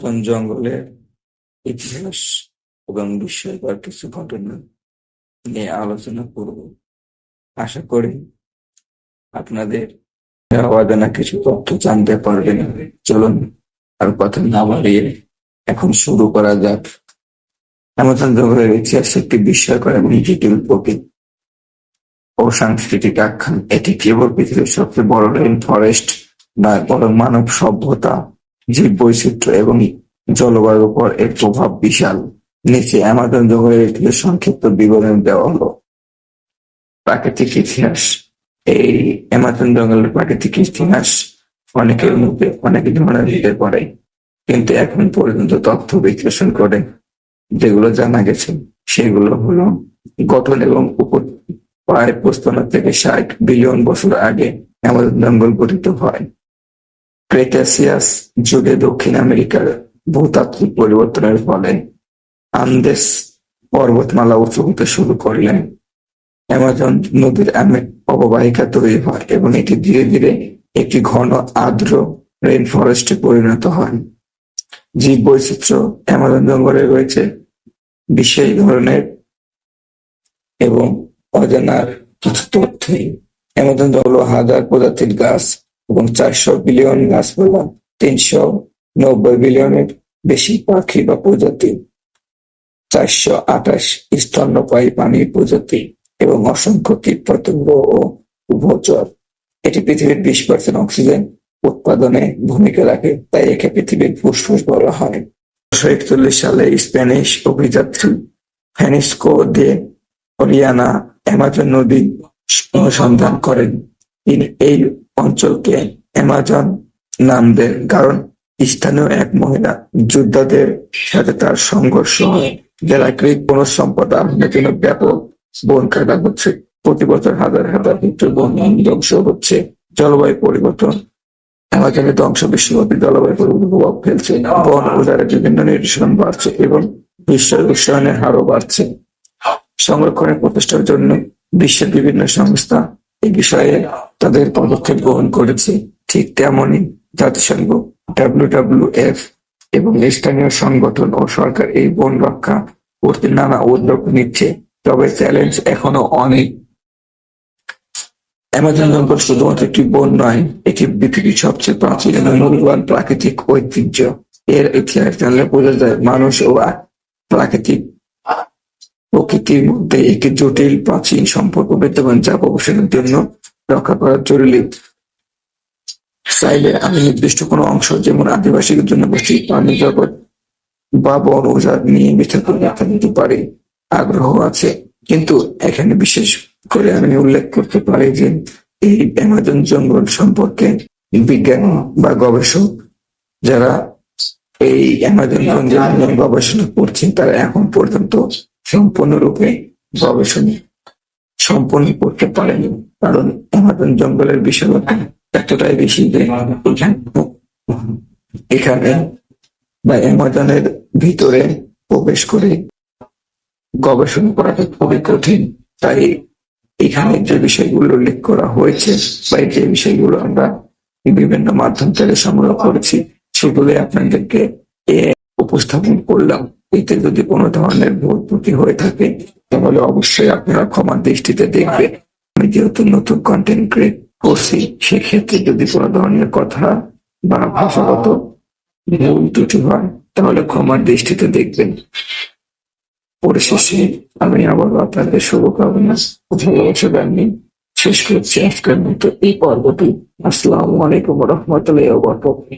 Amazon জঙ্গলের ইতিহাস এবং বিস্ময়কর কিছু ঘটনা নিয়ে আলোচনা করব। আশা করি আপনাদের অজানা কিছু তথ্য জানতে পারবেন। চলুন আর কথা না বাড়িয়ে এখন শুরু করা যাক। আমাজন জঙ্গলের ইতিহাস একটি বিস্ময়কর এবং জটিল প্রকৃতি ও সাংস্কৃতিক আখ্যান। এটি কেবল পৃথিবীর সবচেয়ে বড় রেইন ফরেস্ট নয়, বরং মানব সভ্যতা, জীব বৈচিত্র্য এবং জলবায়ুর উপর এর প্রভাব বিশাল। নিচে আমাজন জঙ্গলের ইতিহাস সংক্ষিপ্ত বিবরণ দেওয়া হলো। প্রাকৃতিক ইতিহাস। এই আমাজন জঙ্গলের প্রাকৃতিক ইতিহাস অনেকের মধ্যে অনেক ধরনের হতে পারে, কিন্তু এখন পর্যন্ত তথ্য বিশ্লেষণ করে যেগুলো জানা গেছে সেগুলো হলো গঠন এবং উৎপত্তি। প্রায় 55 থেকে 60 বিলিয়ন বছর আগে আমাজন জঙ্গল গঠিত হয়। ক্রেটাসিয়াস যুগে দক্ষিণ আমেরিকার ভূতাত্ত্বিক পরিবর্তনের ফলে আন্দেস পর্বতমালা উঁচু হতে শুরু করলেন। অ্যামাজন নদীর অববাহিকা তৈরি হয় এবং এটি ধীরে ধীরে একটি ঘন আর্দ্র রেইন ফরেস্টে পরিণত হয়। জীব বৈচিত্র্য। অ্যামাজন জঙ্গলে রয়েছে বিশেষ ধরনের এবং অজানার কিছু তথ্যই। অ্যামাজন জঙ্গল হাজার প্রজাতির গাছ এবং 400 বিলিয়ন গাছপালা, 390 বিলিয়নের বেশি পাখি বা প্রজাতি, 428 স্তন্যপায়ী প্রাণীর প্রজাতি এবং অসংখ্য কীটপতঙ্গ ও উভচর। এটি পৃথিবীর 20% অক্সিজেন উৎপাদনে ভূমিকা রাখে, তাই একে পৃথিবীর ফুসফুস বলা হয়। 1941 সালে স্প্যানিশ অভিযাত্রী ফ্রান্সিসকো দে ওরিয়ানা অ্যামাজন নদী অনুসন্ধান করেন। তিনি এই অঞ্চলকে অ্যামাজন নাম দেন কারণ স্থানীয় এক মহিলা যোদ্ধাদের সাথে তার সংঘর্ষ হয়। জেলাকৃত বনজ সম্পদ আহরণের জন্য ব্যাপক বন কাটা হচ্ছে। প্রতি বছর হাজার হাজার হেক্টর বন ধ্বংস হচ্ছে। জলবায়ু পরিবর্তন। অ্যামাজনের ধ্বংস বিশ্বব্যাপী জলবায়ু পরিবর্তন প্রভাব ফেলছে। বন উজাড়ের বিভিন্ন নিরসন বাড়ছে এবং বিশ্বের উষ্ণায়নের হারও বাড়ছে। সংরক্ষণের প্রচেষ্টার জন্য বিশ্বের বিভিন্ন সংস্থা এই বিষয়ে তাদের পদক্ষেপ গ্রহণ করেছে। ঠিক তেমনই জাতিসংঘ, WWF এবং স্থানীয় সংগঠন ও সরকার এই বন রক্ষা করতে নানা উদ্যোগ নিচ্ছে, তবে চ্যালেঞ্জ এখনো অনেক। অ্যামাজন জঙ্গল শুধুমাত্র একটি বন নয়, এটি পৃথিবীর সবচেয়ে প্রাচীন এবং মূল্যবান প্রাকৃতিক ঐতিহ্য। এর ইতিহাস জানলে বোঝা যায় মানুষ ও প্রকৃতির মধ্যে একটি জটিল প্রাচীন সম্পর্ক বিদ্যমান, যা গবেষণার জন্য রক্ষা করা জরুরি। চাইলে আমি নির্দিষ্ট কোনো অংশ, যেমন আদিবাসী জনগোষ্ঠী, প্রাণী জগৎ বা বন উজাড় নিয়ে বিস্তারিত ব্যাখ্যা দিতে পারি। আগ্রহ আছে, কিন্তু এখানে বিশেষ করে আমি উল্লেখ করতে পারি যে এই অ্যামাজন জঙ্গল সম্পর্কে বিজ্ঞান বা গবেষক যারা এই অ্যামাজন জঙ্গল নিয়ে গবেষণা করছেন তারা এখন পর্যন্ত সম্পূর্ণরূপে গবেষণা সম্পন্ন করতে পারেনি, কারণ অ্যামাজন জঙ্গলের বিশালতা এতটাই বেশি যে এখানে বা অ্যামাজনের ভিতরে প্রবেশ করে গবেষণা করাটা খুবই কঠিন। তাই এখানে যে বিষয়গুলো উল্লেখ করা হয়েছে বা যে বিষয়গুলো আমরা বিভিন্ন মাধ্যম থেকে সংগ্রহ করেছি সেগুলো আপনাদেরকে উপস্থাপন করলাম। এতে যদি কোনো ধরনের ভুল ত্রুটি হয়ে থাকে তাহলে অবশ্যই আপনারা ক্ষমার দৃষ্টিতে দেখবেন। আমি যেহেতু নতুন কন্টেন্ট ক্রিয়েট করছি, সেক্ষেত্রে যদি কোনো ধরনের কথা বা ভাষাগত ভুল ত্রুটি হয় তাহলে ক্ষমার দৃষ্টিতে দেখবেন। পরিশেষে আমি আবারও আপনাদের শুভকামনা ও ভালোবাসা জানিয়ে শেষ করছি আজকের মতো এই পর্বটি। আসসালামু আলাইকুম ওয়া রাহমাতুল্লাহি ওয়া বারাকাতুহু।